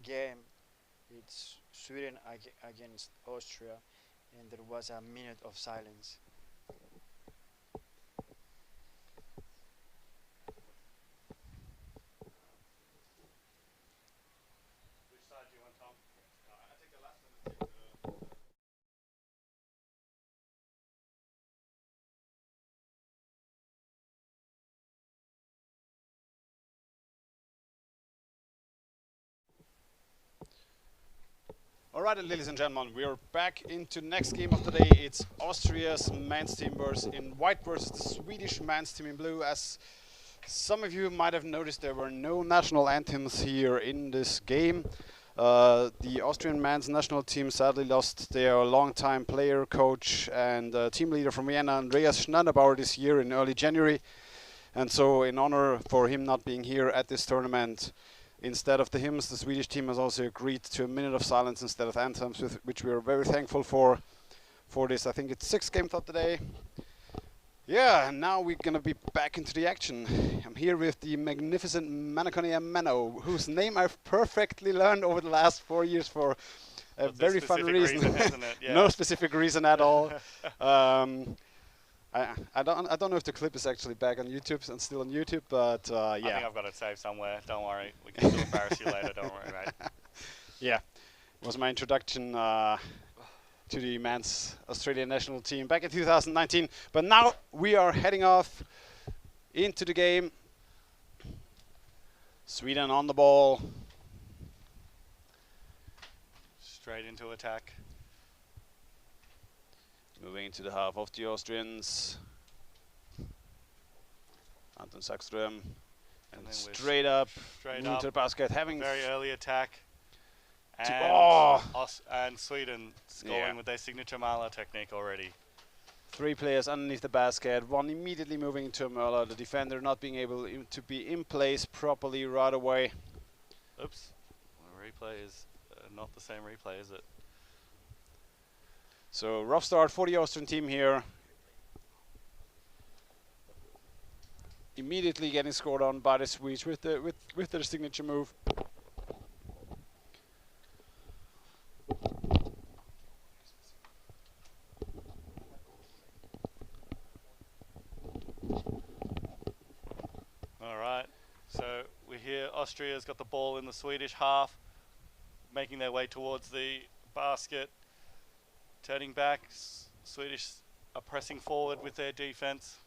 game. It's Sweden against Austria, and there was a minute of silence. Which side do you want, Tom? I take the left and then take the. Alright, ladies and gentlemen, we are back into the next game of the day. It's Austria's men's team in white versus the Swedish men's team in blue. As some of you might have noticed, there were no national anthems here in this game. The Austrian men's national team sadly lost their longtime player, coach, and team leader from Vienna, Andreas Schneiderbauer, this year in early January. And so, in honor for him not being here at this tournament, instead of the hymns, the Swedish team has also agreed to a minute of silence instead of anthems, which we are very thankful for this. I think it's 6 games of the day. Yeah, and now we're gonna be back into the action. I'm here with the magnificent Manakoni Ameno, whose name I've perfectly learned over the last 4 years for a very fun reason. Isn't it? Yeah. No specific reason at all. I don't know if the clip is actually back on YouTube and still on YouTube, but yeah. I think I've got it saved somewhere. Don't worry, we can still embarrass you later. Don't worry, mate. Yeah, it was my introduction to the men's Australian national team back in 2019. But now we are heading off into the game. Sweden on the ball. Straight into attack. Moving into the half of the Austrians. Anton Sackström. And straight up into the basket, having very early attack. And Sweden scoring with their signature Mahler technique already. 3 players underneath the basket, one immediately moving into a Möller, the defender not being able to be in place properly right away. Oops, the replay is not the same replay, is it? So rough start for the Austrian team here. Immediately getting scored on by the Swedes with their signature move. All right, so we hear Austria's got the ball in the Swedish half, making their way towards the basket. Turning back, Swedish are pressing forward with their defense.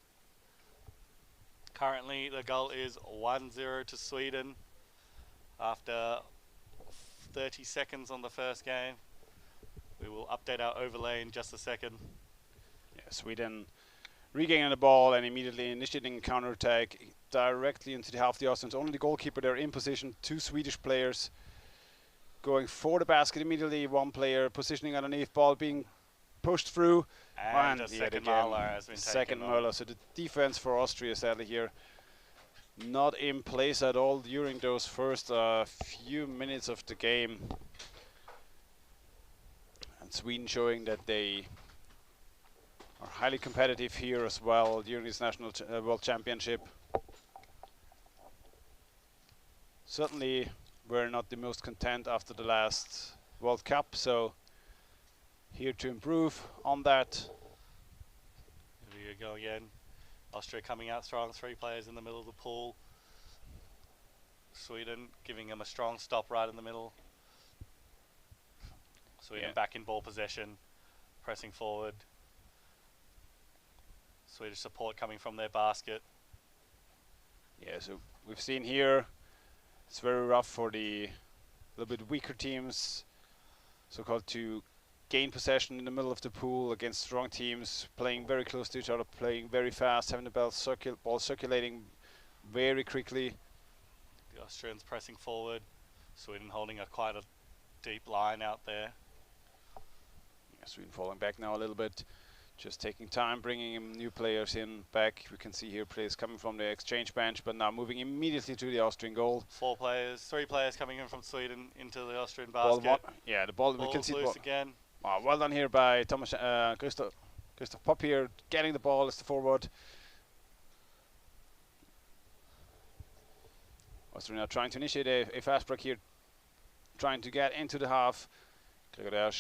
Currently, the goal is 1-0 to Sweden after 30 seconds on the first game. We will update our overlay in just a second. Yeah, Sweden regaining the ball and immediately initiating a counterattack directly into the half of the Austrians. Only the goalkeeper there in position, 2 Swedish players going for the basket immediately, 1 player positioning underneath, ball being pushed through. And a second Mahler has been second taken Möller. So the defense for Austria sadly here not in place at all during those first few minutes of the game. And Sweden showing that they are highly competitive here as well during this national world championship. Certainly we're not the most content after the last World Cup, so here to improve on that. Here we go again. Austria coming out strong, 3 players in the middle of the pool. Sweden giving them a strong stop right in the middle. Sweden back in ball possession, pressing forward. Swedish support coming from their basket. Yeah, so we've seen here it's very rough for the little bit weaker teams, so-called, to gain possession in the middle of the pool against strong teams, playing very close to each other, playing very fast, having the ball circulating very quickly. The Austrians pressing forward, Sweden holding quite a deep line out there. Yeah, Sweden falling back now a little bit, just taking time, bringing in new players in back. We can see here players coming from the exchange bench, but now moving immediately to the Austrian goal. 3 players coming in from Sweden into the Austrian basket. Yeah, the ball, we can see loose again. Oh, well done here by Thomas Christoph Popp here, getting the ball as the forward. Austria now trying to initiate a fast break here. trying to get into the half. Gregor,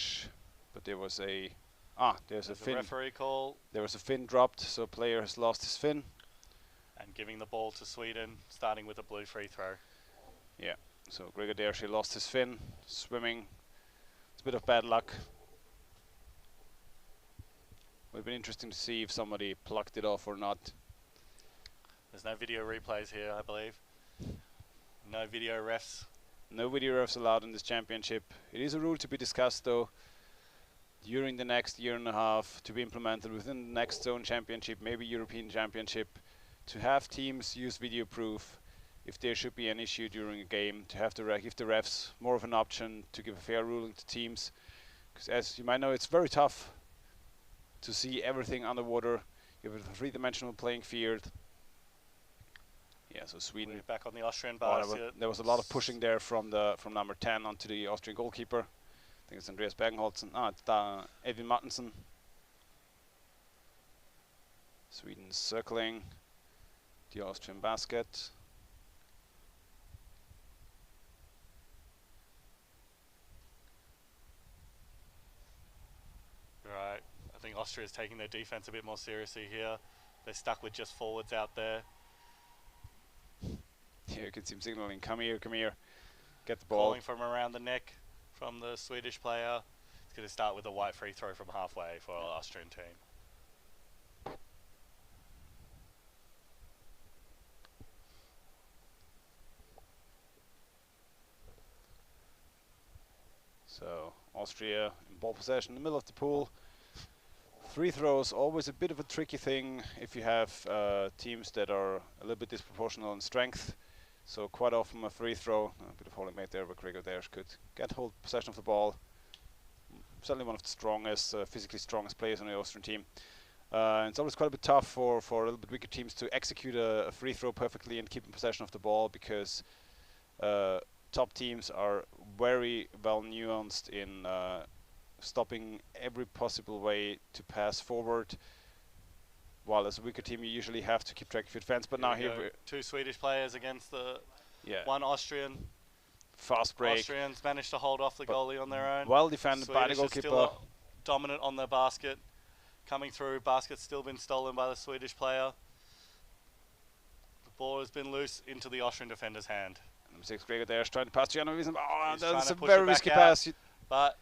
but there was a there's a fin. Referee call. There was a fin dropped, so player has lost his fin. And giving the ball to Sweden, starting with a blue free throw. Yeah, so Gregor lost his fin, swimming. It's a bit of bad luck. Would have been interesting to see if somebody plucked it off or not. There's no video replays here, I believe. No video refs. No video refs allowed in this championship. It is a rule to be discussed though during the next year and a half, to be implemented within the next zone championship, maybe European championship, to have teams use video proof if there should be an issue during a game, to have give the refs more of an option to give a fair ruling to teams. Because as you might know, it's very tough to see everything underwater. You have a three-dimensional playing field. Yeah, so Sweden. We're back on the Austrian basket. There was a lot of pushing there from number 10 onto the Austrian goalkeeper. I think it's Andreas Bergenholzen. It's Edwin Martensen. Sweden circling the Austrian basket. Right. I think Austria is taking their defense a bit more seriously here. They're stuck with just forwards out there. Yeah, you can see him signaling, come here, get the ball. Calling from around the neck from the Swedish player. It's going to start with a white free throw from halfway for our Austrian team. So Austria in ball possession in the middle of the pool. Free throws, always a bit of a tricky thing if you have teams that are a little bit disproportional in strength. So quite often a free throw, a bit of holding mate there, but Gregor there could get hold possession of the ball. Certainly one of the strongest, physically strongest players on the Austrian team. It's always quite a bit tough for a little bit weaker teams to execute a free throw perfectly and keep in possession of the ball, because top teams are very well nuanced in stopping every possible way to pass forward, while as a weaker team you usually have to keep track of your defense. But now here two Swedish players against the yeah, one Austrian. fast break. Austrians managed to hold off the goalie on their own. Well defended by the Swedish is goalkeeper. still dominant on the basket. Coming through, basket's still been stolen by the Swedish player. The ball has been loose into the Austrian defender's hand. Number 6 Gregor there is trying to pass to Jan. Oh, He's that's a trying to push very it back risky out, pass. But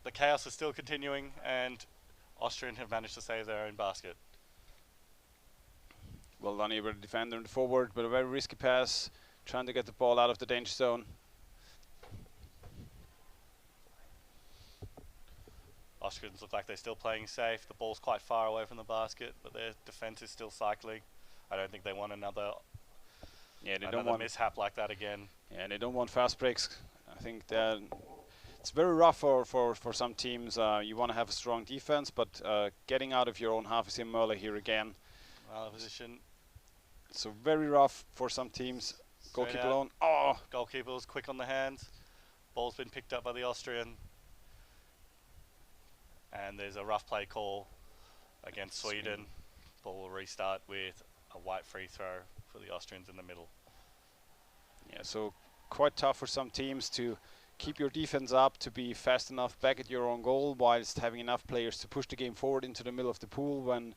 the chaos is still continuing, and Austrian have managed to save their own basket. Well done here by the defender and the forward, but a very risky pass, trying to get the ball out of the danger zone. Austrians look like they're still playing safe. The ball's quite far away from the basket, but their defense is still cycling. I don't think they want another mishap like that again. Yeah, they don't want fast breaks. I think that it's very rough for some teams. You want to have a strong defense, but getting out of your own half is in Möller here again. Well, position. So very rough for some teams. Goalkeeper alone. Oh! Goalkeeper was quick on the hands. Ball's been picked up by the Austrian. And there's a rough play call against Sweden. Ball will restart with a white free throw for the Austrians in the middle. Yeah, so quite tough for some teams to keep your defense up, to be fast enough back at your own goal, whilst having enough players to push the game forward into the middle of the pool when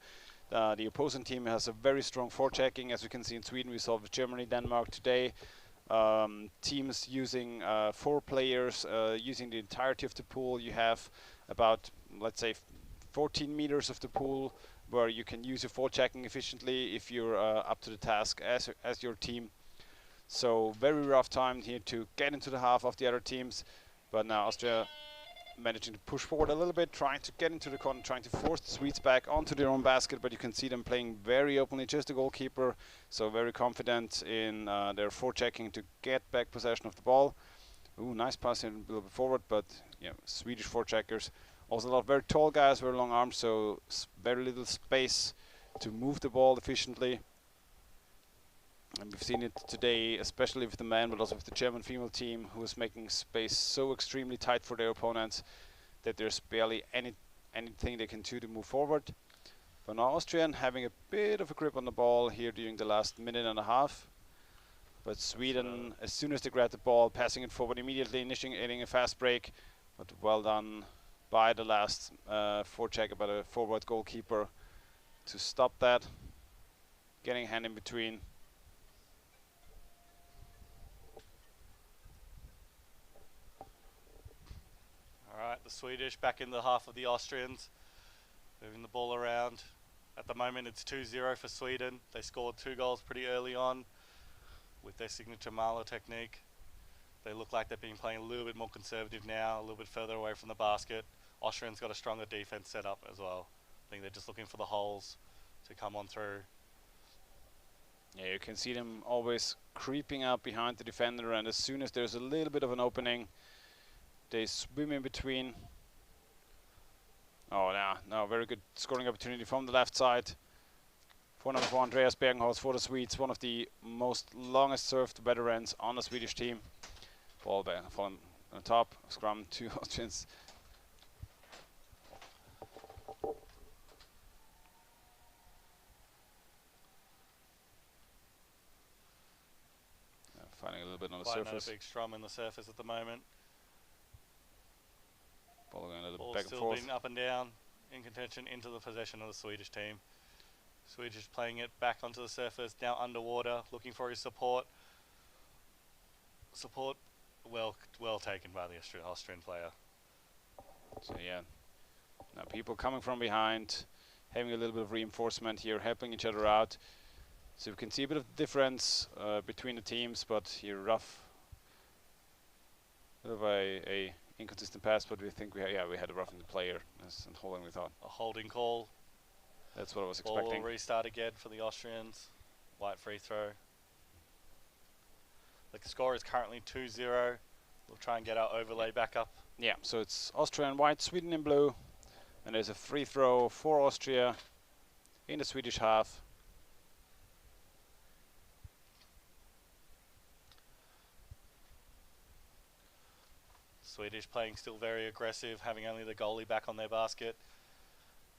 the opposing team has a very strong forechecking. As we can see in Sweden, we saw with Germany, Denmark today. Teams using 4 players, using the entirety of the pool. You have about, let's say, 14 meters of the pool where you can use your forechecking efficiently if you're up to the task as your team. So very rough time here to get into the half of the other teams, but now Austria managing to push forward a little bit, trying to get into the corner, trying to force the Swedes back onto their own basket, but you can see them playing very openly, just the goalkeeper, so very confident in their forechecking to get back possession of the ball. Ooh, nice pass in a little bit forward, but yeah, Swedish forecheckers. Also a lot of very tall guys, very long arms, so very little space to move the ball efficiently. And we've seen it today, especially with the men, but also with the German female team, who is making space so extremely tight for their opponents that there's barely anything they can do to move forward. But now Austrian having a bit of a grip on the ball here during the last minute and a half. But Sweden, as soon as they grab the ball, passing it forward immediately, initiating a fast break. But well done by the last forecheck by the forward goalkeeper to stop that. Getting a hand in between. Alright, the Swedish back in the half of the Austrians. Moving the ball around. At the moment it's 2-0 for Sweden. They scored 2 goals pretty early on with their signature Marlow technique. They look like they've been playing a little bit more conservative now, a little bit further away from the basket. Austrians got a stronger defense set up as well. I think they're just looking for the holes to come on through. Yeah, you can see them always creeping up behind the defender, and as soon as there's a little bit of an opening, they swim in between. Oh, now very good scoring opportunity from the left side. For number 4, Andreas Bergenhaus for the Swedes, one of the most longest served veterans on the Swedish team. Ball there, falling on top, scrum to Austrians. Finding a little bit on the surface. A big scrum in the surface at the moment. Ball going a little Ball back and still forth. being up and down in contention into the possession of the Swedish team. Swedish playing it back onto the surface, now underwater, looking for his support. Support well taken by the Austrian player. So yeah, now people coming from behind, having a little bit of reinforcement here, helping each other out. So we can see a bit of difference between the teams, but here rough, bit of a inconsistent pass, but we think we had a roughing the player and holding we thought. A holding call. That's what I was Ball expecting. will restart again for the Austrians. White free throw. The score is currently 2-0. We'll try and get our overlay back up. Yeah, so it's Austria in white, Sweden in blue, and there's a free throw for Austria in the Swedish half. Swedish playing still very aggressive, having only the goalie back on their basket.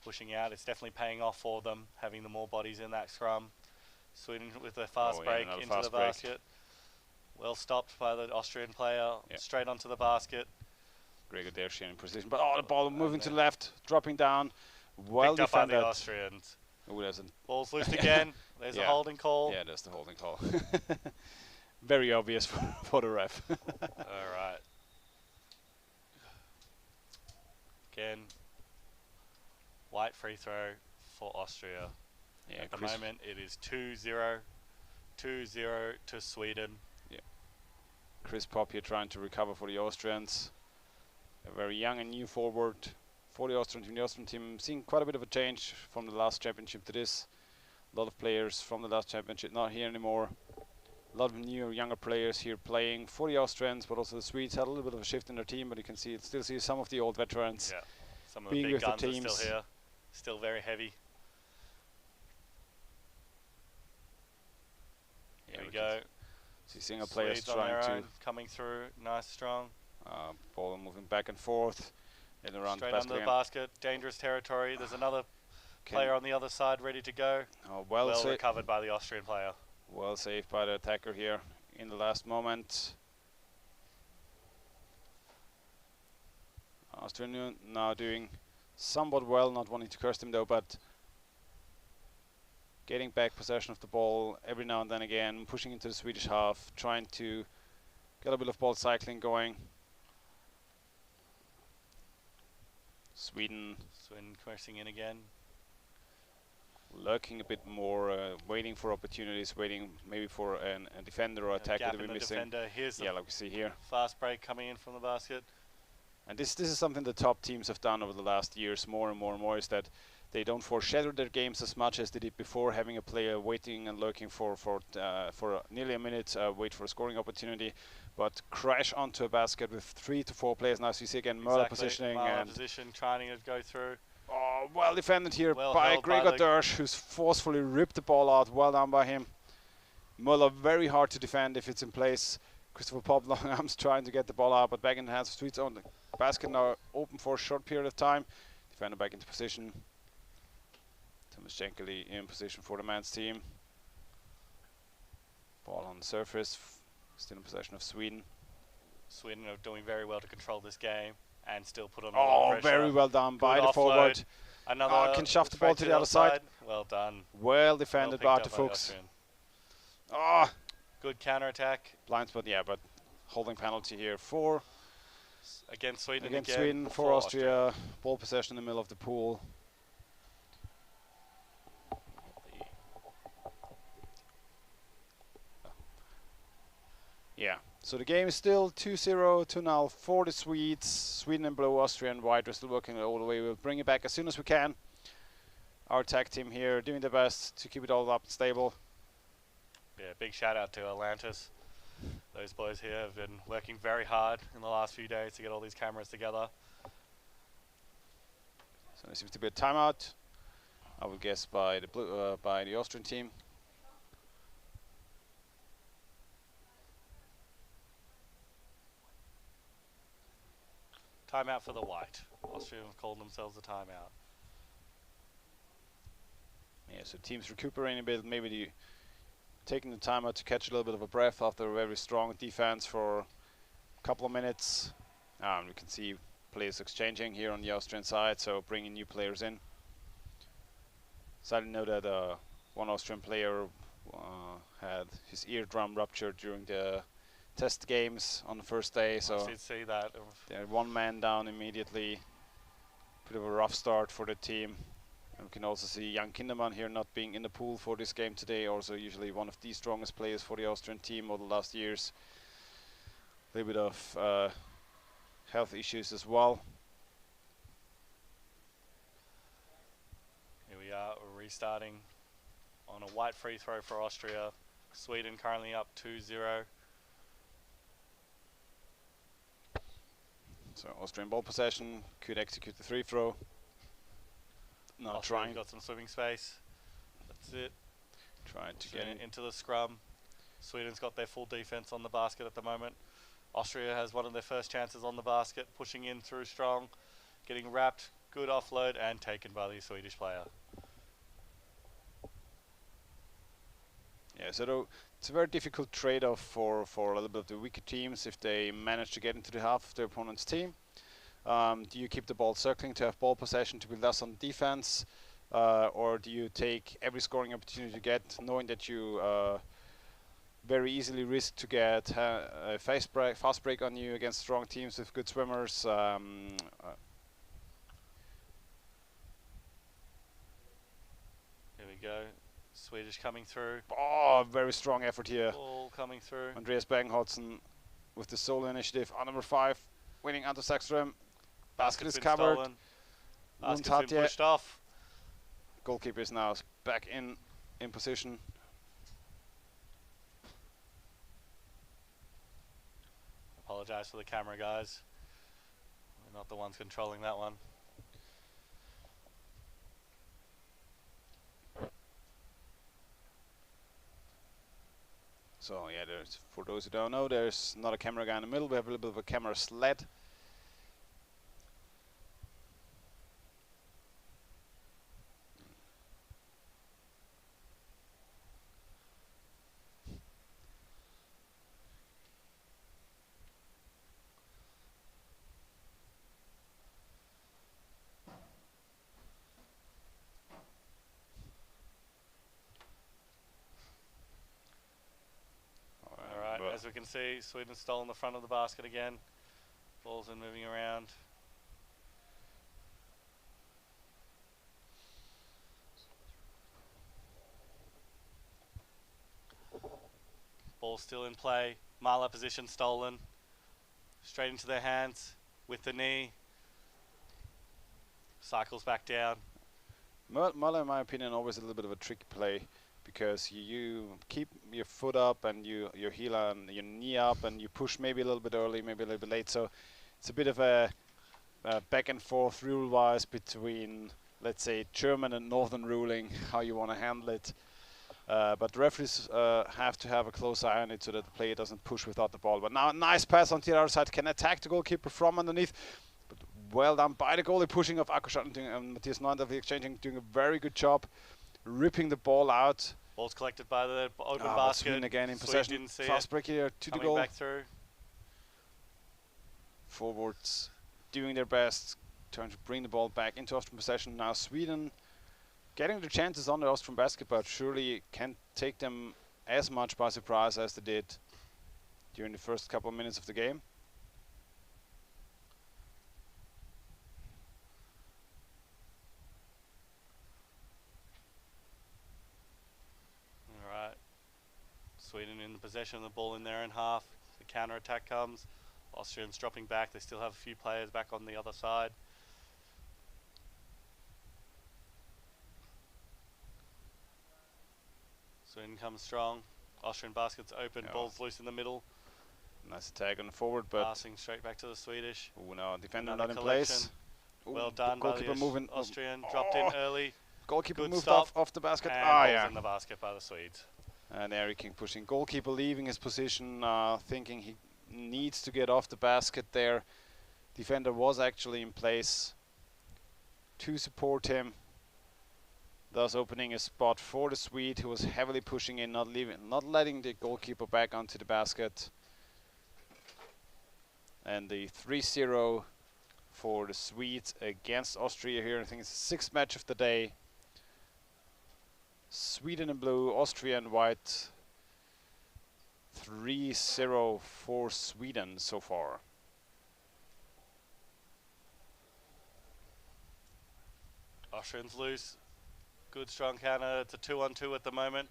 Pushing out, it's definitely paying off for them, having the more bodies in that scrum. Sweden with their fast break into the basket. Well stopped by the Austrian player, straight onto the basket. Gregor Dershin in position, but the ball moving to the left, dropping down. Well picked up defended. by the Austrians. Oh, doesn't. Ball's loose again. There's a holding call. Yeah, there's the holding call. Very obvious for the ref. All right. Again, white free throw for Austria. Yeah, at the moment it is 2-0. 2-0 to Sweden. Yeah. Chris Pop here trying to recover for the Austrians. A very young and new forward for the Austrian team. The Austrian team seeing quite a bit of a change from the last championship to this. A lot of players from the last championship not here anymore. A lot of new, younger players here playing for the Austrians, but also the Swedes had a little bit of a shift in their team, but you can still see some of the old veterans. Yeah, some of the big guns are still here, still very heavy. Here we go. See single players trying to coming through, nice, strong. Ball moving back and forth, and around straight under the basket, dangerous territory. There's another player on the other side ready to go. Oh, well recovered by the Austrian player. Well saved by the attacker here in the last moment. Austria now doing somewhat well, not wanting to curse him though, but getting back possession of the ball every now and then again, pushing into the Swedish half, trying to get a bit of ball cycling going. Sweden pressing in again. Lurking a bit more, waiting for opportunities, waiting maybe for a defender or attacker to be missing. Here's like we see here. Fast break coming in from the basket. And this is something the top teams have done over the last years more and more, is that they don't foreshadow their games as much as they did before, having a player waiting and lurking for nearly a minute, wait for a scoring opportunity, but crash onto a basket with 3 to 4 players. Now, so you see again Möller positioning. Möller position, trying to go through. Oh, well defended here by Gregor Dersch, who's forcefully ripped the ball out. Well done by him. Möller very hard to defend if it's in place. Christopher Pop, long arms, trying to get the ball out, but back in the hands of Swedes. On the basket now open for a short period of time. Defender back into position. Thomas Jenkeli in position for the men's team. Ball on the surface, still in possession of Sweden. Sweden are doing very well to control this game and still put on a lot Oh, of pressure. very well done Good by the offload. forward. Another Can shove the ball straight to the other side. Well done. Well defended Well by picked the up by the Fuchs. Austrian. Oh, Good counter attack blind spot, yeah, but holding penalty here for against Sweden. against again Sweden, for Austria. Ball possession in the middle of the pool. Yeah, so the game is still 2-0 to now for the Swedes. Sweden in blue, Austria in white. We're still working all the way. We'll bring it back as soon as we can. Our tag team here doing their best to keep it all up and stable. Yeah, big shout out to Atlantis. Those boys here have been working very hard in the last few days to get all these cameras together. So there seems to be a timeout, I would guess, by the Austrian team. Timeout for the white. Austria have called themselves a timeout. Yeah, so teams recuperating a bit, maybe taking the timeout to catch a little bit of a breath after a very strong defense for a couple of minutes. We can see players exchanging here on the Austrian side, so bringing new players in. Sadly know that one Austrian player had his eardrum ruptured during the test games on the first day, so I did see that. they're one man down immediately. Bit of a rough start for the team. And we can also see Jan Kindermann here not being in the pool for this game today, also usually one of the strongest players for the Austrian team over the last years. A little bit of health issues as well. Here we are, we're restarting on a white free throw for Austria. Sweden currently up 2-0. So Austrian ball possession, could execute the free throw. Not Austria's trying. got some swimming space. That's it. Trying to Sweden get into the scrum. Sweden's got their full defense on the basket at the moment. Austria has one of their first chances on the basket, pushing in through strong, getting wrapped, good offload, and taken by the Swedish player. Yeah, so it's a very difficult trade-off for a little bit of the weaker teams if they manage to get into the half of their opponent's team. Do you keep the ball circling to have ball possession to build less on defense, or do you take every scoring opportunity you get, knowing that you very easily risk to get a fast break on you against strong teams with good swimmers? Here we go. Swedish coming through. Oh, very strong effort here. Ball coming through. Andreas Bergenholzen with the solo initiative on number 5, winning Ante Sackström. Basket is been covered. stolen. Basket's Tatje. been pushed off. Goalkeeper is now back in position. Apologize for the camera, guys. We're not the ones controlling that one. So yeah, there's, for those who don't know, there's not a camera guy in the middle. We have a little bit of a camera sled. Alright, as we can see, Sweden's stolen the front of the basket again. Ball's in moving around. Ball still in play. Marla position stolen. Straight into their hands with the knee. Cycles back down. Muller, in my opinion, always a little bit of a tricky play, because you keep your foot up and your heel and your knee up, and you push maybe a little bit early, maybe a little bit late. So it's a bit of a back and forth rule-wise between, let's say, German and Northern ruling, how you want to handle it. But the referees have to have a close eye on it so that the player doesn't push without the ball. But now a nice pass onto the other side, can attack the goalkeeper from underneath. But well done by the goalie, pushing off Akkuschat and Matthias Neuendorf exchanging, doing a very good job, ripping the ball out Ball's collected by the open But basket. Sweden again in Swede possession. didn't see Fast it. break here to the Coming goal. back through. Forwards doing their best, trying to bring the ball back into Austrian possession. Now Sweden getting the chances on the Austrian basket, but surely can't take them as much by surprise as they did during the first couple of minutes of the game. Alright. Sweden in the possession of the ball in their own half. The counter attack comes. Austrians dropping back. They still have a few players back on the other side. Sweden comes strong. Austrian basket's open. Yeah. Ball's loose in the middle. Nice attack on the forward, but Passing straight back to the Swedish. oh no, defender Another not in collection. place. Ooh, Well done by goalkeeper the moving. Austrian. Dropped in early. Goalkeeper Good moved stop. off the basket. And Ah, ball's yeah. in the basket by the Swedes. And Eric King pushing. Goalkeeper leaving his position, thinking he needs to get off the basket there. Defender was actually in place to support him, thus opening a spot for the Swede, who was heavily pushing in, not letting the goalkeeper back onto the basket. And the 3-0 for the Swedes against Austria here. I think it's the sixth match of the day. Sweden in blue, Austria in white. 3-0 for Sweden so far. Austrians loose. Good strong counter. It's a 2-on-2 at the moment.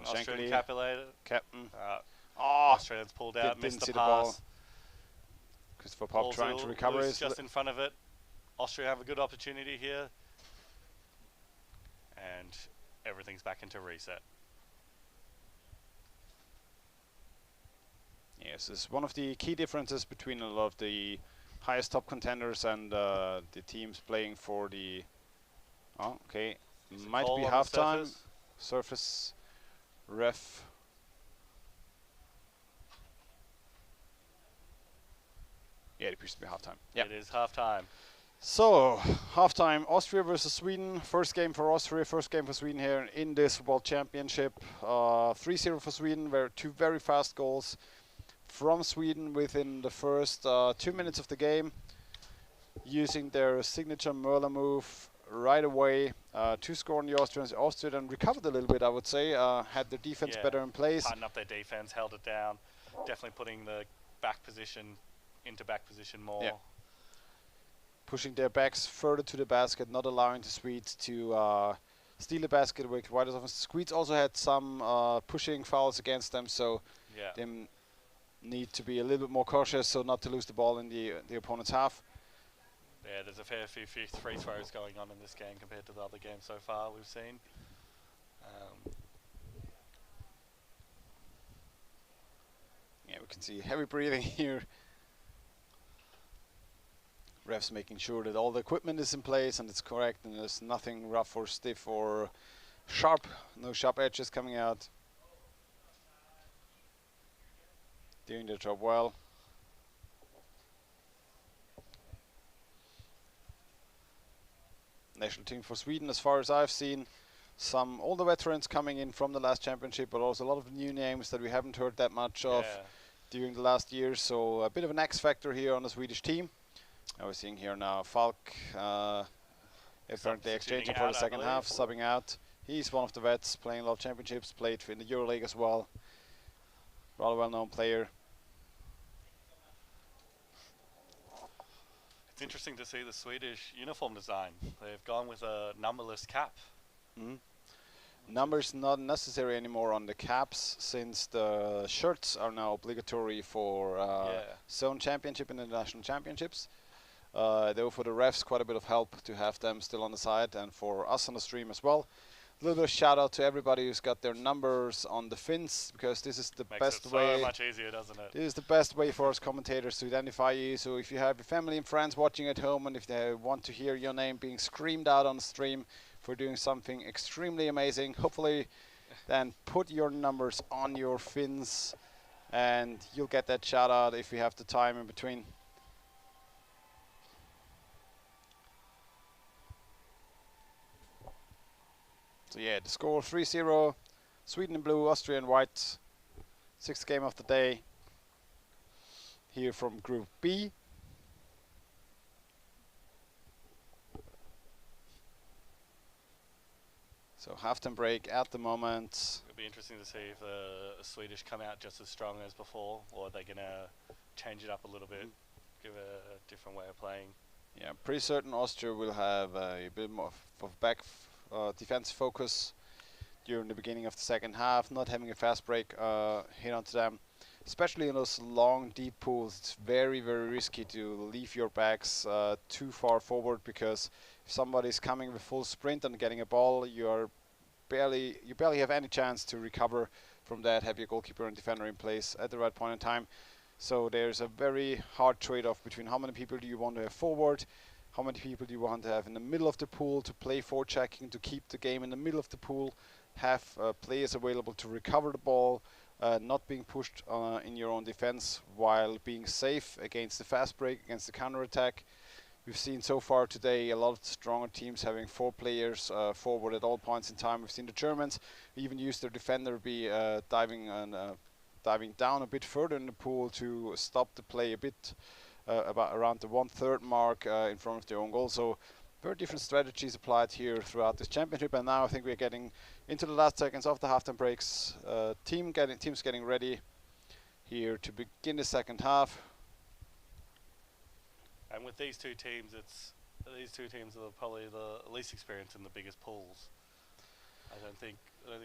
Austrian Shankly, capitulated. captain. Oh, Austrians pulled out, didn't missed see the the ball. pass. Christopher Pop Ball's trying to recover loose his just in front of it. Austria have a good opportunity here. And everything's back into reset. Yes, it's one of the key differences between a lot of the highest top contenders and the teams playing for the. Oh, okay, might Call be on the halftime. surface. Surface ref. Yeah, it appears to be halftime. Yeah. It is halftime. So, halftime, Austria versus Sweden. First game for Austria, first game for Sweden here in this World Championship. 3-0 for Sweden, two very fast goals from Sweden within the first 2 minutes of the game, using their signature Merla move right away to score on the Austrians. Austria then recovered a little bit, I would say, had their defense better in place. Tightened up their defense, held it down. Definitely putting the back position into back position more. Yeah. Pushing their backs further to the basket, not allowing the Swedes to steal the basket away quite as often. The Swedes also had some pushing fouls against them, so they need to be a little bit more cautious so not to lose the ball in the opponent's half. Yeah, there's a fair few free throws going on in this game compared to the other games so far we've seen. Yeah, we can see heavy breathing here. Refs making sure that all the equipment is in place and it's correct and there's nothing rough or stiff or sharp, no sharp edges coming out. Doing their job well. National team for Sweden, as far as I've seen, some older veterans coming in from the last championship, but also a lot of new names that we haven't heard that much of during the last years. So a bit of an X factor here on the Swedish team. We're seeing here now Falk apparently exchanging for the second half, subbing out. He's one of the vets, playing a lot of championships, played in the EuroLeague as well. Rather well-known player. It's interesting to see the Swedish uniform design. They've gone with a numberless cap. Numbers not necessary anymore on the caps, since the shirts are now obligatory for zone championship and international championships. They offer the refs quite a bit of help to have them still on the side, and for us on the stream as well. A little bit of shout out to everybody who's got their numbers on the fins, because this is the best way. So much easier, doesn't it? This is the best way for us commentators to identify you. So if you have your family and friends watching at home, and if they want to hear your name being screamed out on the stream for doing something extremely amazing, hopefully then put your numbers on your fins and you'll get that shout out if you have the time in between. So yeah, the score 3-0. Sweden in blue, Austria in white. 6th game of the day. Here from Group B. So halftime break at the moment. It'll be interesting to see if the Swedish come out just as strong as before, or are they going to change it up a little bit, give a different way of playing. Yeah, pretty certain Austria will have a bit more of back defense focus during the beginning of the second half, not having a fast break hit onto them. Especially in those long, deep pools, it's very, very risky to leave your backs too far forward, because if somebody's coming with full sprint and getting a ball, you barely have any chance to recover from that, have your goalkeeper and defender in place at the right point in time. So there's a very hard trade-off between how many people do you want to have forward, how many people do you want to have in the middle of the pool to play forechecking, to keep the game in the middle of the pool, have players available to recover the ball, not being pushed in your own defense, while being safe against the fast break, against the counter-attack. We've seen so far today a lot of stronger teams having 4 players forward at all points in time. We've seen the Germans even use their defender be diving down a bit further in the pool to stop the play a bit about around the 1/3 mark in front of their own goal. So very different strategies applied here throughout this championship, and now I think we're getting into the last seconds of the halftime breaks. Teams getting ready here to begin the second half. And with these two teams, these two teams are probably the least experienced in the biggest pools. I don't think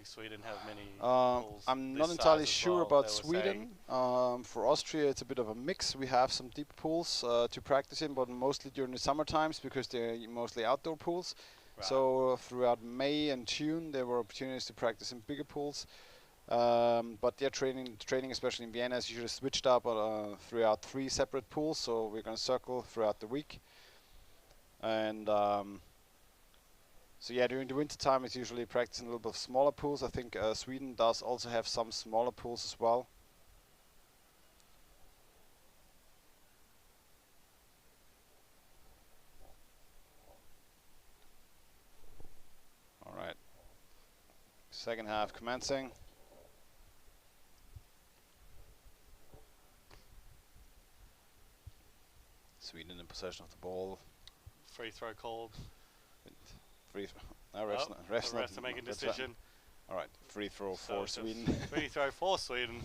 Sweden have many pools. I'm this not size entirely as sure well, about they were Sweden. For Austria, it's a bit of a mix. We have some deep pools to practice in, but mostly during the summer times, because they're mostly outdoor pools. Right. So throughout May and June, there were opportunities to practice in bigger pools. But their training, especially in Vienna, is usually switched up throughout 3 separate pools. So we're going to circle throughout the week. And so yeah, during the winter time, it's usually practicing a little bit of smaller pools. I think Sweden does also have some smaller pools as well. All right. Second half commencing. Sweden in possession of the ball. Free throw called. Refs to make a decision. All right, free throw So for Sweden. Free throw for Sweden.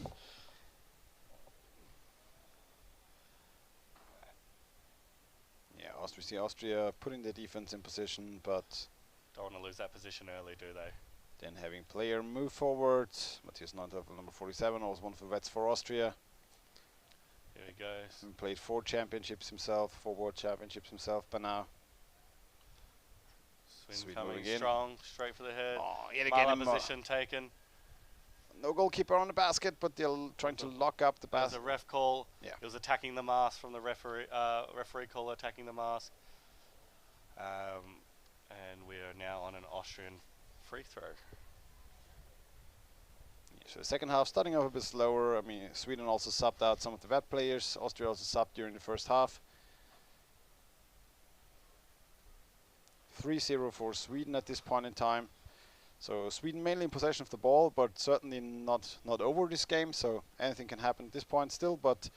Yeah, Austria putting the defense in position, but Don't want to lose that position early, do they? then having player move forward. Matthias Neunteufel, number 47, was one of the vets for Austria. Here he goes. He played 4 championships himself, 4 world championships himself by now. Sweden Sweden coming again. strong, straight for the head. Oh, yet again, Marla position taken. no goalkeeper on the basket, but they're trying to lock up the There was basket. a ref call. Yeah. It was attacking the mask from the referee. Referee call attacking the mask. And we are now on an Austrian free throw. So the second half starting off a bit slower. I mean, Sweden also subbed out some of the vet players. Austria also subbed during the first half. 3-0 for Sweden at this point in time. So Sweden mainly in possession of the ball, but certainly not over this game. So anything can happen at this point still. But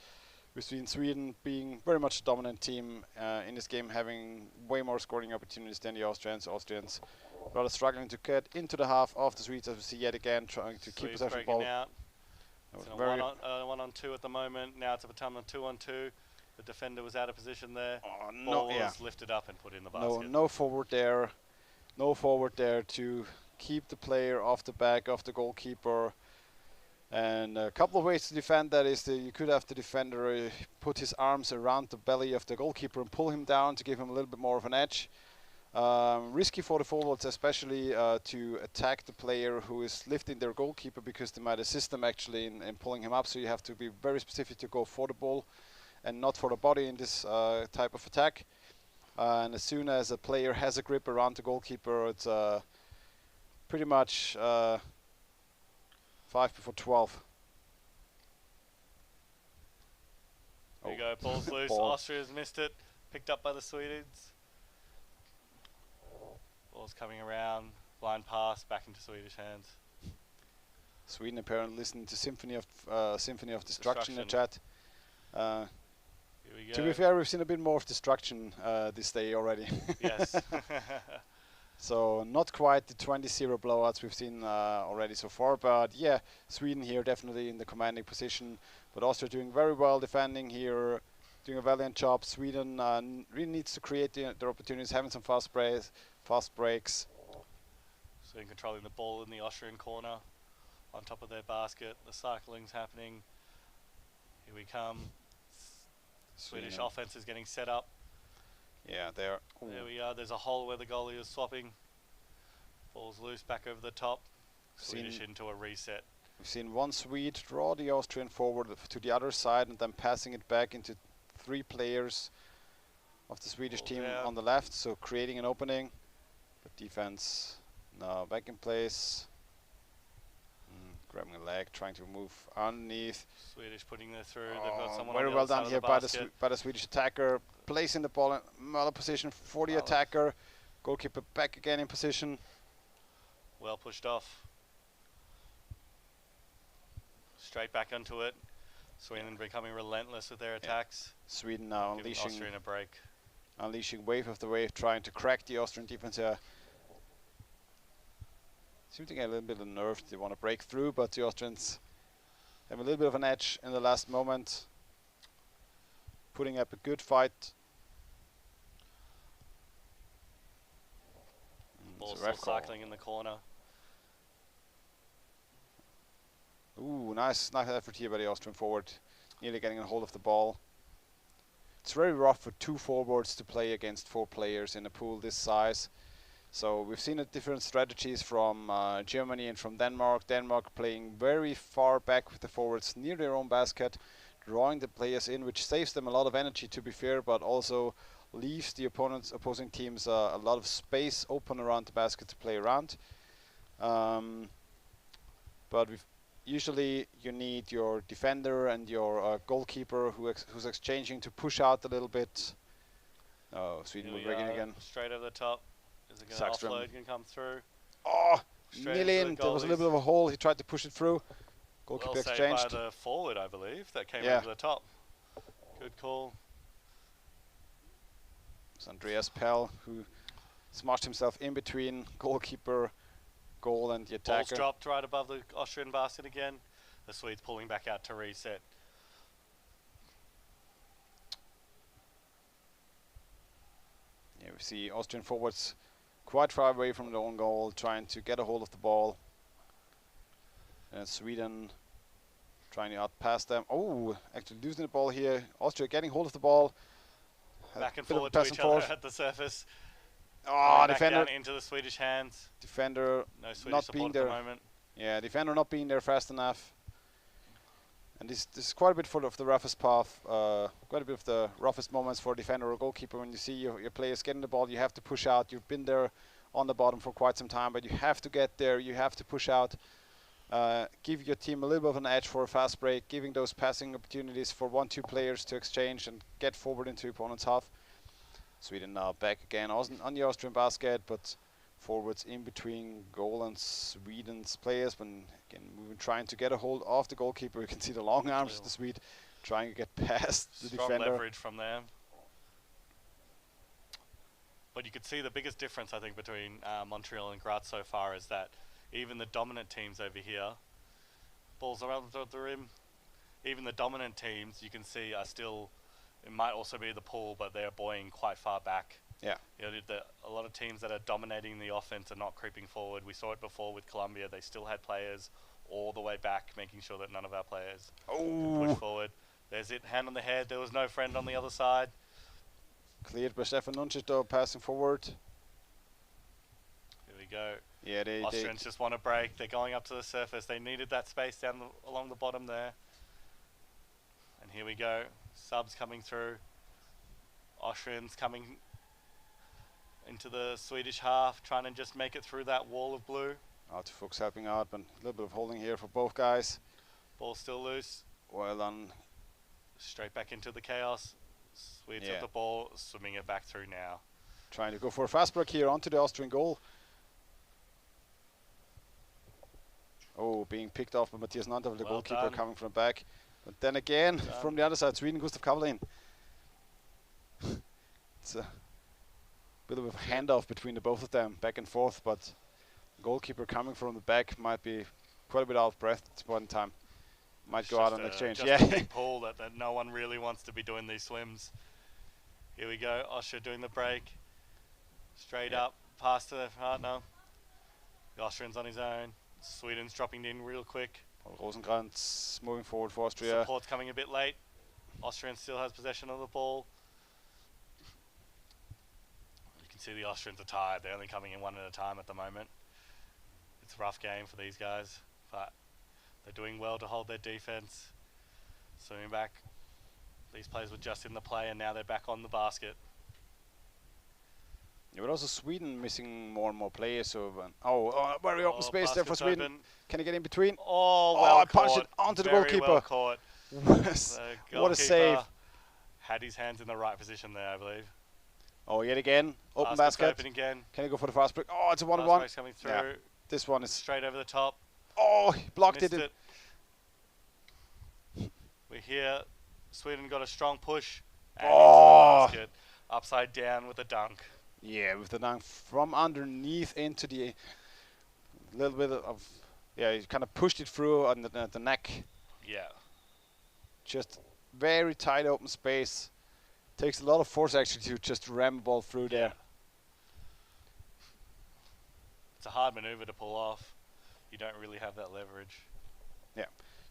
we've seen Sweden being very much a dominant team in this game, having way more scoring opportunities than the Austrians. Austrians rather struggling to get into the half of the Swedes, as we see yet again, trying to keep possession of the ball. Out. It's a 1-on-2 at the moment. Now it's a time on 2-on-2. The defender was out of position there. Oh, Ball was lifted up and put in the basket. No forward there. No forward there to keep the player off the back of the goalkeeper. And a couple of ways to defend that is that you could have the defender put his arms around the belly of the goalkeeper and pull him down to give him a little bit more of an edge. Risky for the forwards, especially to attack the player who is lifting their goalkeeper, because they might assist them actually in pulling him up. So you have to be very specific to go for the ball and not for the body in this type of attack. And as soon as a player has a grip around the goalkeeper, it's pretty much 5 before 12. There you go, ball's loose. Ball. Austria's missed it. Picked up by the Swedes. Ball's coming around. Blind pass back into Swedish hands. Sweden apparently listening to Symphony of Destruction in the chat. Here we go. To be fair, we've seen a bit more of destruction this day already. Yes. So not quite the 20-0 blowouts we've seen already so far, but yeah, Sweden here definitely in the commanding position, but Austria doing very well defending here, doing a valiant job. Sweden really needs to create their opportunities, having some fast breaks. So in controlling the ball in the Austrian corner, on top of their basket, the cycling's happening. Here we come. Swedish offense is getting set up. Yeah, there. There we are. There's a hole where the goalie is swapping. Ball's loose back over the top. Swedish into a reset. We've seen one Swede draw the Austrian forward to the other side and then passing it back into 3 players of the Swedish team on the left, so creating an opening. But defense now back in place. Grabbing a leg, trying to move underneath. Swedish putting it through. They've got someone very on the well other done side here of by the Swedish attacker, placing the ball in another position for the attacker. Goalkeeper back again in position. Well pushed off. Straight back onto it. Sweden becoming relentless with their attacks. Sweden now unleashing Austrian a break. Unleashing wave after wave, trying to crack the Austrian defense here. Seem to get a little bit of nerve. They want to break through, but the Austrians have a little bit of an edge in the last moment. Putting up a good fight. Ball still cycling in the corner. Ooh, nice effort here by the Austrian forward. Nearly getting a hold of the ball. It's very rough for 2 forwards to play against 4 players in a pool this size. So we've seen different strategies from Germany and from Denmark. Denmark playing very far back with the forwards near their own basket, drawing the players in, which saves them a lot of energy to be fair, but also leaves the opposing teams a lot of space open around the basket to play around. But usually you need your defender and your goalkeeper who's exchanging to push out a little bit. Oh, Sweden will break in again. Straight over the top. Is it going to offload, can come through? Oh, nearly in. There was a little bit of a hole. He tried to push it through. Goalkeeper exchanged. By the forward, I believe. That came over the top. Good call. It's Andreas Pell who smashed himself in between goalkeeper, goal and the attacker. Ball's dropped right above the Austrian basket again. The Swedes pulling back out to reset. Yeah, we see Austrian forwards quite far away from their own goal, trying to get a hold of the ball. And Sweden trying to outpass them. Oh, actually losing the ball here. Austria getting hold of the ball. Back and forward to each other at the surface. Oh, defender into the Swedish hands. Defender no Swedish not support being at there. the moment. Yeah, defender not being there fast enough. And this is quite a bit full of the roughest path, quite a bit of the roughest moments for a defender or goalkeeper. When you see your players getting the ball, you have to push out. You've been there on the bottom for quite some time, but you have to get there. You have to push out. Give your team a little bit of an edge for a fast break, giving those passing opportunities for 1-2 players to exchange and get forward into opponent's half. Sweden now back again on the Austrian basket, but forwards in between goal and Sweden's players. When again moving, trying to get a hold of the goalkeeper. You can see the long arms of the Swede trying to get past the defender. Strong leverage from there. But you could see the biggest difference, I think, between Montreal and Graz so far is that even the dominant teams over here, balls around the rim, even the dominant teams you can see are still, it might also be the pool, but they're buoying quite far back. Yeah. You know, a lot of teams that are dominating the offense are not creeping forward. We saw it before with Colombia. They still had players all the way back, making sure that none of our players could push forward. There's it, hand on the head. There was no friend on the other side. Cleared by Stefan Nuncic though, passing forward. Here we go. Yeah, Austrians just want to break. They're going up to the surface. They needed that space down along the bottom there. And here we go. Subs coming through. Austrians coming into the Swedish half, trying to just make it through that wall of blue. Fuchs helping out, but a little bit of holding here for both guys. Ball still loose. Well done. Straight back into the chaos. Swedes with the ball, swimming it back through now. Trying to go for a fast break here onto the Austrian goal. Oh, being picked off by Matthias Nantov, the Well goalkeeper done. coming from the back. But then again, Done. from the other side, Sweden, Gustav Kavelin. It's a bit of a handoff between the both of them, back and forth, but goalkeeper coming from the back might be quite a bit out of breath at this point in time. Might It's go out just on the exchange. just Yeah. a big pool that no one really wants to be doing these swims. Here we go, Austria doing the break. Straight Yeah. up, pass to their partner. The Austrian's on his own. Sweden's dropping in real quick. Rosenkrantz moving forward for Austria. Support's coming a bit late. Austrian still has possession of the ball. You can see the Austrians are tired. They're only coming in one at a time at the moment. It's a rough game for these guys, but they're doing well to hold their defense. Swimming back. These players were just in the play and now they're back on the basket. Yeah, but also Sweden missing more and more players. So, very open space there for basket's Sweden. open. Can he get in between? Oh, well I punched caught. it onto the Very goalkeeper. well caught. The What a save. goalkeeper had his hands in the right position there, I believe. Oh, yet again, open Basket's basket. open again. Can he go for the fast break? Oh, it's a Fast 1-on-1. break's coming through. Yeah. This one is. Straight over the top. Oh, he blocked Missed it. We're here. Sweden got a strong push. And Oh. into the basket. Upside down with a dunk. Yeah, with the dunk from underneath into the little bit of. Yeah, he kind of pushed it through on the neck. Yeah. Just very tight open space. Takes a lot of force actually to just ram the ball through there. It's a hard maneuver to pull off. You don't really have that leverage. Yeah.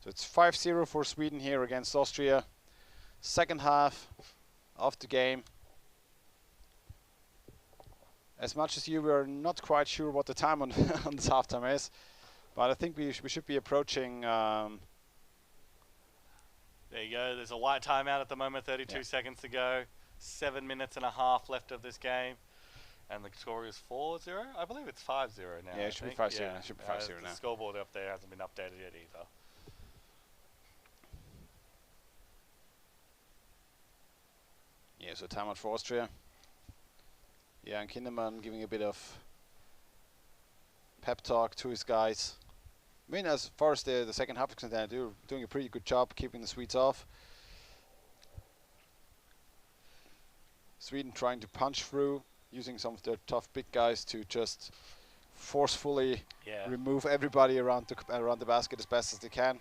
So it's 5-0 for Sweden here against Austria. Second half of the game. As much as you were not quite sure what the time on, on this halftime is, but I think we should be approaching. There you go. There's a white timeout at the moment, 32 seconds to go. 7 minutes and a half left of this game. And the score is 4-0? I believe it's 5-0 now. Yeah, I it should be think. 5-0. Yeah. It should be 5-0 now. The scoreboard up there hasn't been updated yet either. Yeah, so timeout for Austria. Yeah, and Kinderman giving a bit of pep talk to his guys. I mean, as far as the second half is concerned, they're doing a pretty good job keeping the Swedes off. Sweden trying to punch through, using some of their tough big guys to just forcefully remove everybody around the basket as best as they can.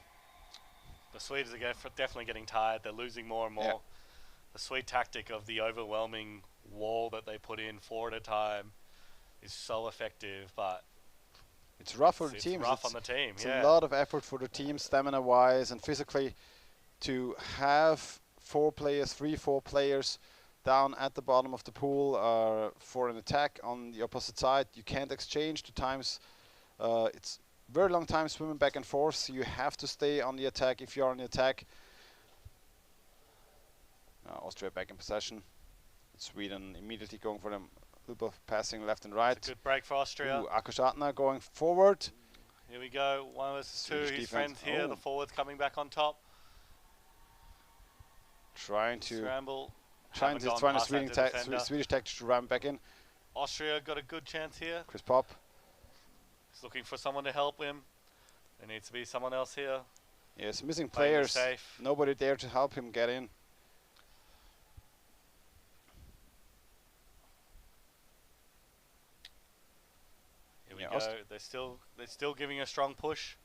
The Swedes are definitely getting tired. They're losing more and more. Yeah. The Swede tactic of the overwhelming wall that they put in 4 at a time is so effective, but it's rough for the it's teams. rough on the team. It's a lot of effort for the team, stamina-wise and physically, to have 4 players down at the bottom of the pool for an attack on the opposite side. You can't exchange the times. It's very long time swimming back and forth, so you have to stay on the attack if you're on the attack. Austria back in possession. Sweden immediately going for them. A little bit of passing left and right. It's a good break for Austria. Akoshatna going forward. Here we go. One versus two. Swedish His defense. friends here. The forwards coming back on top. Trying to scramble. Trying to Swedish tactics to ram back in. Austria got a good chance here. Chris Pop. He's looking for someone to help him. There needs to be someone else here. Yes, missing players. Safe. Nobody there to help him get in. Here we go. They're still giving a strong push.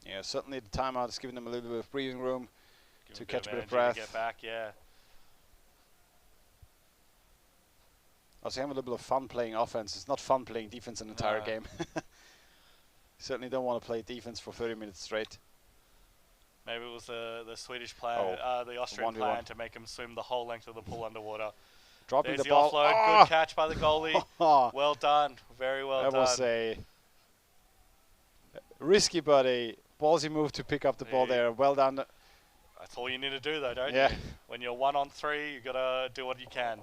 Yeah, certainly the timeout is giving them a little bit of breathing room to catch a bit of energy breath. to get back, yeah. Also having a little bit of fun playing offense. It's not fun playing defense an entire game. Certainly don't want to play defense for 30 minutes straight. Maybe it was the Swedish plan, the Austrian plan to make him swim the whole length of the pool underwater. Dropping There's the ball. Offload. Good catch by the goalie. Well done. Very well done. That was a risky but a ballsy move to pick up the ball there. Well done. That's all you need to do though, don't you? When you're 1-on-3, you got to do what you can.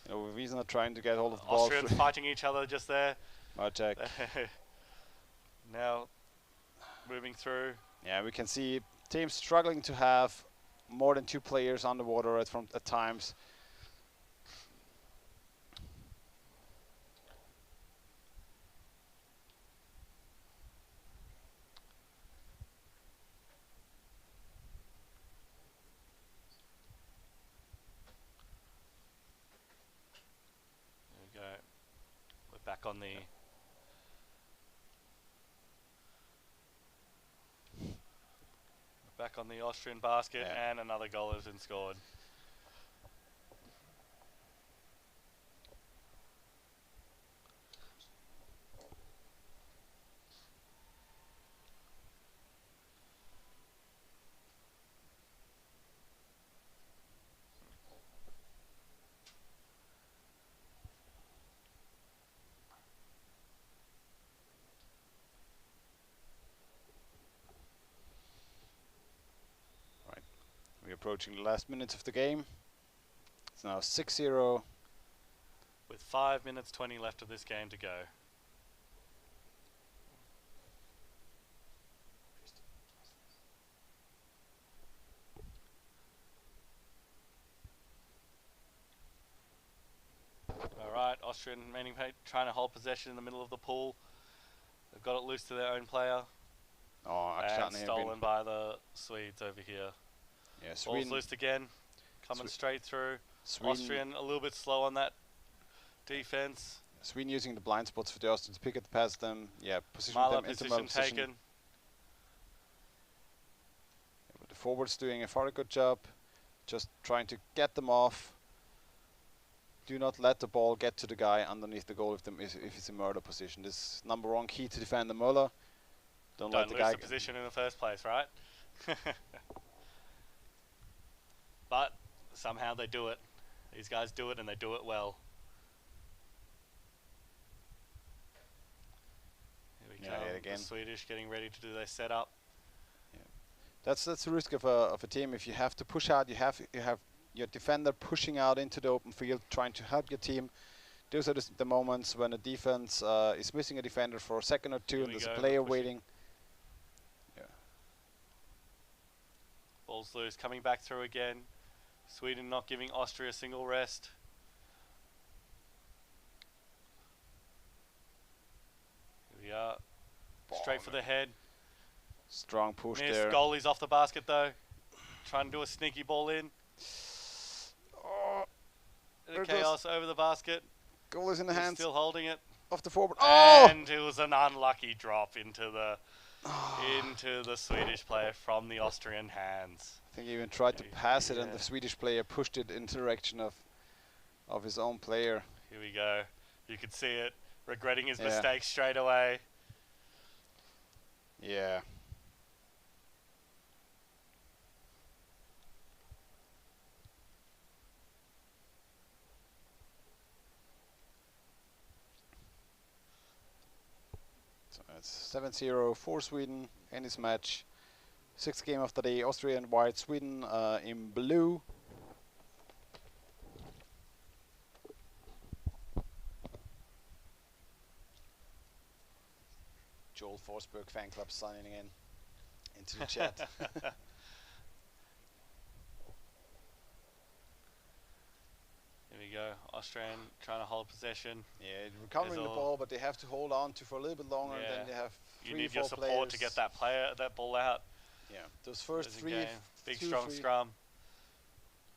You know, he's not trying to get hold of the ball. Austrians fighting each other just there. Marcek. Now moving through. Yeah, we can see teams struggling to have more than 2 players on the water at times. back on the Austrian basket, and another goal has been scored. We're approaching the last minutes of the game. It's now 6-0. With 5 minutes 20 left of this game to go. Alright, Austrian remaining trying to hold possession in the middle of the pool. They've got it loose to their own player. Oh, and stolen by the Swedes over here. Yeah, Ball's loose again, coming straight through. Sweden, Austrian a little bit slow on that defense. Sweden using the blind spots for the Austrians to pick it past them. Yeah, position Mala them into Mala position. taken. Yeah, but the forwards doing a far good job, just trying to get them off. Do not let the ball get to the guy underneath the goal if it's a murder position. This is #1 key to defend the Muller. Don't let the lose guy the position in the first place, right? But somehow they do it. These guys do it, and they do it well. Here we come. Again. The Swedish getting ready to do their setup. Yeah. That's the risk of a team. If you have to push out, you have your defender pushing out into the open field, trying to help your team. Those are the moments when a defense is missing a defender for a second or two, and there's a player waiting. Yeah. Ball's loose, coming back through again. Sweden not giving Austria a single rest. Here we are. Straight for the head. Strong push Missed. there. Goalie's off the basket though. Trying to do a sneaky ball in. Oh, The chaos over the basket. Goal is in the hands. Still holding it. Off the forward. Oh! And it was an unlucky drop into the Swedish player from the Austrian hands. I think he even tried to pass it, and the Swedish player pushed it in the direction of his own player. Here we go. You could see it, regretting his mistake straight away. Yeah. So it's 7-0 for Sweden in this match. Sixth game of the day, Austria in white, Sweden in blue. Joel Forsberg fan club signing into the chat. Here we go. Austrian trying to hold possession. Yeah, recovering the ball, but they have to hold on to for a little bit longer. And then they have you need your support to get that ball out. Yeah, those first big strong scrum.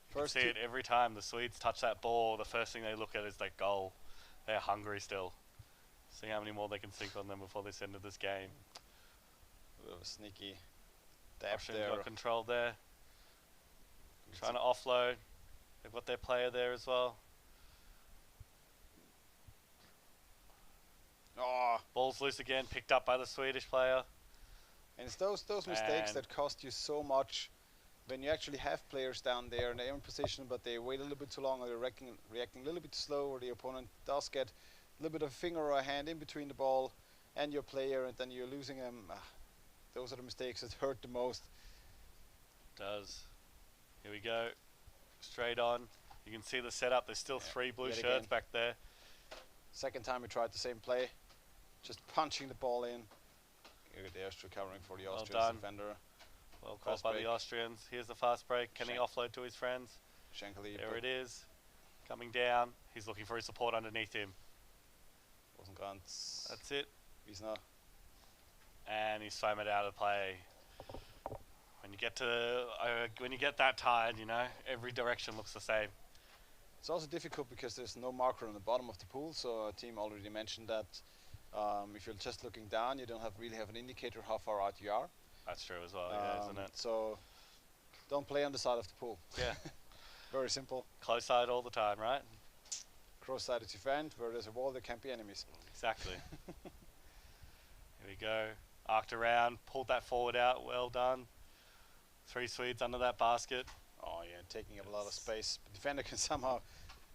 You can see it every time the Swedes touch that ball. The first thing they look at is that goal. They're hungry still. See how many more they can sink on them before this end of this game. A bit of a sneaky dab there. Got control there. Trying to offload. They've got their player there as well. Oh. Ball's loose again, picked up by the Swedish player. And it's those mistakes that cost you so much when you actually have players down there and they're in position, but they wait a little bit too long, or they're reacting a little bit slow, or the opponent does get a little bit of a finger or a hand in between the ball and your player, and then you're losing them. Those are the mistakes that hurt the most. Does. Here we go. Straight on. You can see the setup. There's still 3 blue shirts back there. Second time we tried the same play. Just punching the ball in. The Austria covering for the Austrian defender. Well caught by the Austrians. Here's the fast break. Can he offload to his friends? Shankly. There it is. Coming down. He's looking for his support underneath him. That's it. He's not. And he's swam it out of play. When you get that tired, you know, every direction looks the same. It's also difficult because there's no marker on the bottom of the pool, so a team already mentioned that if you're just looking down, you don't really have an indicator how far out you are. That's true as well, yeah, isn't it? So don't play on the side of the pool. Yeah. Very simple. Close side all the time, right? Cross-sided defend, where there's a wall, there can't be enemies. Exactly. Here we go. Arced around, pulled that forward out, well done. 3 Swedes under that basket. Oh yeah, taking up a lot of space. But defender can somehow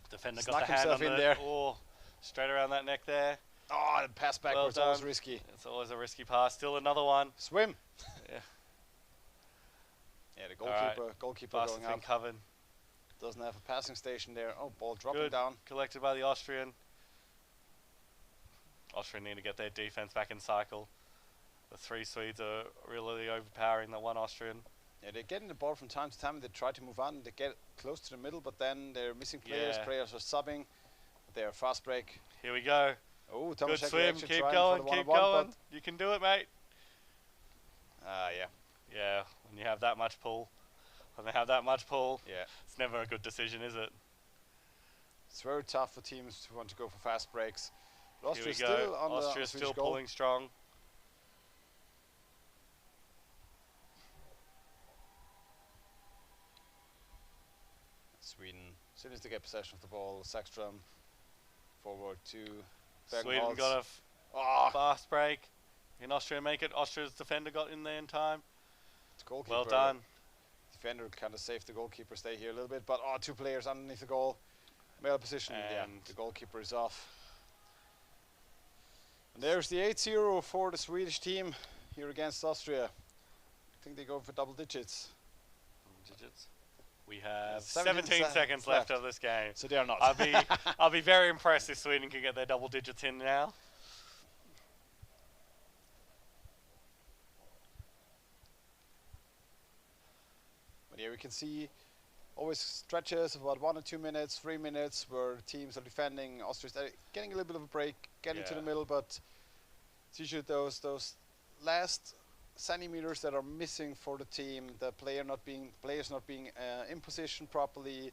Defender snuck got the hand himself on in it. there. Oh, straight around that neck there. Oh, the pass backwards, Well that was done. risky. It's always a risky pass. Still another one. Swim. Yeah. Yeah, the Alright. goalkeeper Fast going thing up. covered. Doesn't have a passing station there. Oh, ball dropping Good. down. Collected by the Austrian. Austrian need to get their defense back in cycle. The 3 Swedes are really overpowering the 1 Austrian. Yeah, they're getting the ball from time to time. They try to move on. They get close to the middle, but then they're missing players. Yeah. Players are subbing. They're fast break. Here we go. Oh, Good Tomaszek swim. actually Keep trying going. for the Keep one-on-one, going. You can do it, mate. Yeah. Yeah, when you have that much pull. When they have that much pull, Yeah. it's never a good decision, is it? It's very tough for teams who want to go for fast breaks. But Here we Austria's go. still on Austria's the still Swedish goal. pulling strong. Sweden, as soon as they get possession of the ball, Sackstrom forward to Sweden Bergenholz. got a Oh, fast break. Can Austria make it? Austria's defender got in there in time. the goalkeeper. Well done. Defender kind of saved the goalkeeper, stay here a little bit, but 2 players underneath the goal. Male position, yeah, And the goalkeeper is off. And there's the 8-0 for the Swedish team here against Austria. I think they go for double digits. Digits. We have 17 17 seconds left of this game. So they are not. I'll be very impressed if Sweden can get their double digits in now. But yeah, we can see always stretches of about 1 or 2 minutes, 3 minutes, where teams are defending. Austria's getting a little bit of a break, getting to the Yeah. middle, but it's usually those last centimeters that are missing for the team. The players not being in position properly,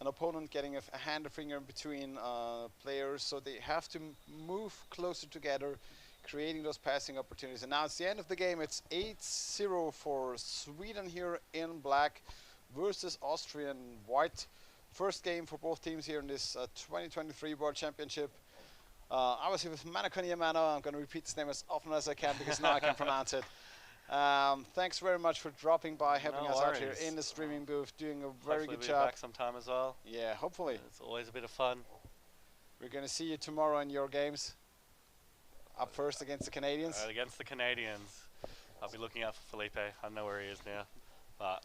an opponent getting a hand or finger in between players, so they have to move closer together, creating those passing opportunities. And now it's the end of the game. It's 8-0 for Sweden here in black versus Austria in white. First game for both teams here in this 2023 World Championship. I was here with Manakon Yamano. I'm going to repeat this name as often as I can because now I can pronounce it. Thanks very much for dropping by, helping us out here worries. in the streaming booth, doing a very Hopefully good we'll be job. back sometime as well. Yeah, hopefully. It's always a bit of fun. We're going to see you tomorrow in your games. Up first against the Canadians. Against the Canadians. I'll be looking out for Felipe. I know where he is now, but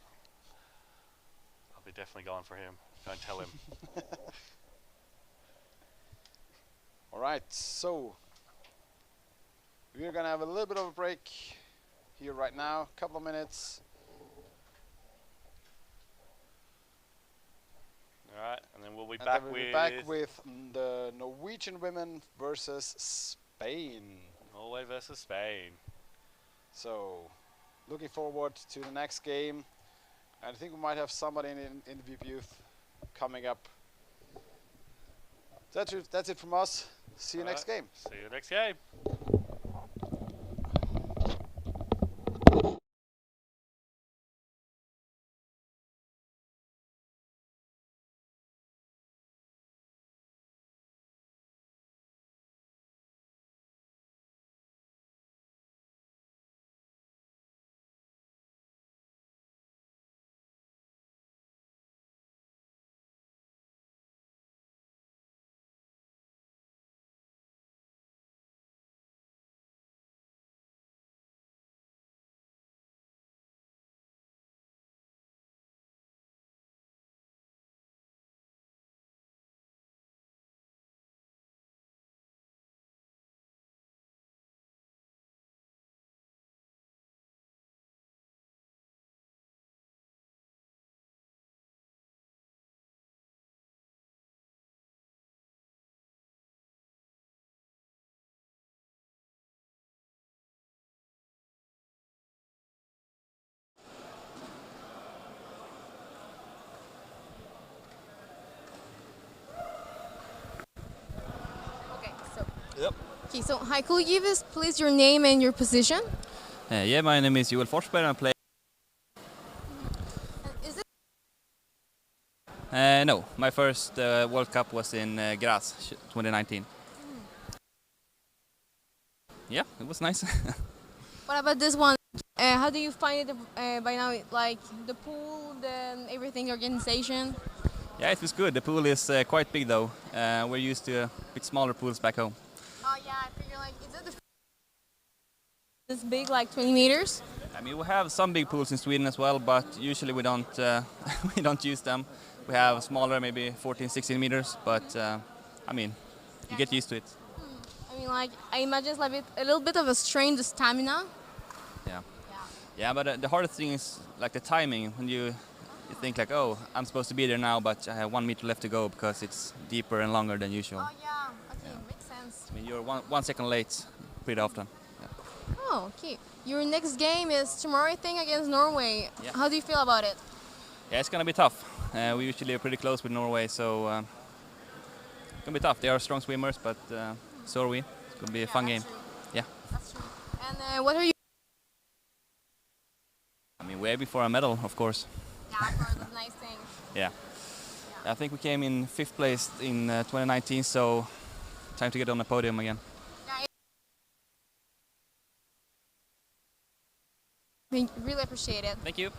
I'll be definitely going for him. Don't tell him. All right, so we're going to have a little bit of a break here right now, a couple of minutes. All right, and then we'll be And back then with we'll be back with the Norwegian women versus Spain. Norway versus Spain. So, looking forward to the next game. And I think we might have somebody in the VIP booth coming up. That's it from us. See you next game. See you next game. Okay, so hi, could you give us please your name and your position? Yeah, my name is Joel Forsberg and I play. Is it No, my first World Cup was in Graz, 2019. Yeah, it was nice. what about this one? How do you find it by now? Like the pool, the everything, organization. Yeah, it was good. The pool is quite big though. We're used to a bit smaller pools back home. Oh yeah, I figure like is it this big, like 20 meters? I mean, we have some big pools in Sweden as well, but usually we don't we don't use them. We have smaller, maybe 14, 16 meters, but I mean, you get used to it. I mean, like I imagine it's like a little bit of a strain, the stamina. Yeah. Yeah, but the hardest thing is like the timing. When you think like, oh, I'm supposed to be there now, but I have 1 meter left to go because it's deeper and longer than usual. Oh yeah, okay, makes sense. I mean, you're one second late pretty often. Oh, okay. Your next game is tomorrow, I think, against Norway. Yeah. How do you feel about it? Yeah, it's gonna be tough. We usually are pretty close with Norway, so it's gonna be tough. They are strong swimmers, but so are we. It's gonna be a fun game. True. Yeah. That's true. And what are you? I mean, we're aiming for a medal, of course. Yeah, for the nice thing. Yeah. I think we came in 5th place in 2019, so time to get on the podium again. I really appreciate it. Thank you.